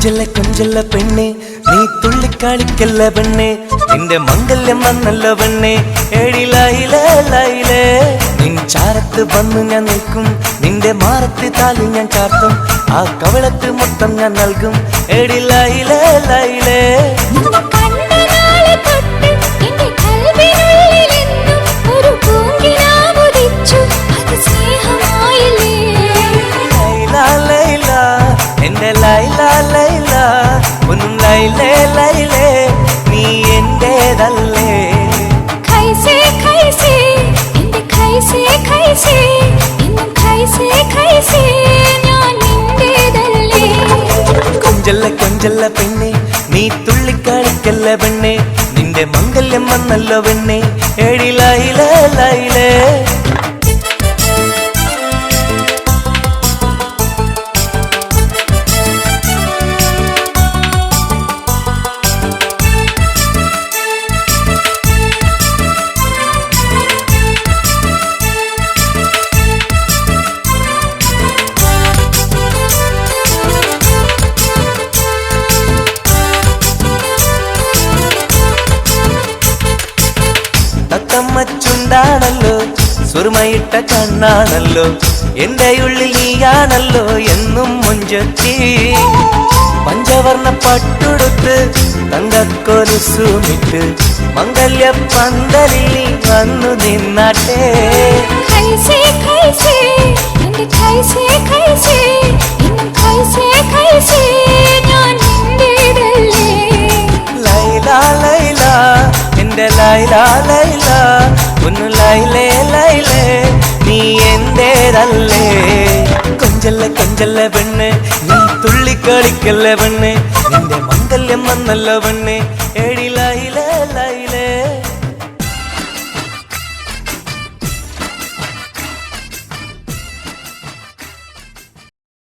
കൊഞ്ചല്ല കൊഞ്ചല്ല പെണ്ണെ നീ തുള്ളിക്കാളിക്കല്ല പെണ്ണെ നിന്റെ മംഗല്യം വന്നല്ല പെണ്ണെ ഏടിലായിലേ ലൈലേ നിൻ ചാരത്ത് വന്നു ഞാൻ നിൽക്കും നിന്റെ മാറത്ത് താലി ഞാൻ ചാർത്തും ആ കവളത്ത് മൊത്തം ഞാൻ നൽകും ഏടിലായിലേ ലൈലേ ലൈല ലൈല ഒന്നും ലൈലേ ലൈലേ നീ എന്റേതല്ലേ ഖൈസേ ഖൈസേ എന്റെ ഖൈസേ ഖൈസേ എന്നും ഖൈസേ ഖൈസേ ഞാൻ നിന്റേതല്ലേ കൊഞ്ചല്ല കൊഞ്ചല്ല പെണ്ണെ നീ തുള്ളിക്കളിക്കല്ല പെണ്ണെ നിന്റെ മംഗല്യം വന്നല്ലോ പെണ്ണെ ഏടി ലൈലേ ലൈലേ ചുണ്ടാണല്ലോ സുറുമയിട്ട കണ്ണാണല്ലോ എന്റെ ഉള്ളിൽ നീയാണല്ലോ എന്നും മുഞ്ചത്തി പഞ്ചവർണ്ണ പട്ടുടുത്ത് തങ്കക്കൊലുസുമിട്ട് മംഗല്യ പന്തലിൽ നീ വന്നു നിന്നാട്ടെ ഖൈസേ ഖൈസേ എന്റെ ഖൈസേ ഖൈസേ എന്നും ഖൈസേ ഖൈസേ ഞാൻ നിന്റേതല്ലേ ലൈല ലൈല എന്റെ ലൈല ലൈല ഒന്ന് ലൈലേ ലൈലേ നീ എന്റേതല്ലേ കൊഞ്ചല്ല കൊഞ്ചല്ല പെണ്ണ് നീ തുള്ളിക്കളിക്കല്ല പെണ്ണ് നിന്റെ മംഗല്യം വന്നല്ലോ പെണ്ണ് ഏടി ലൈല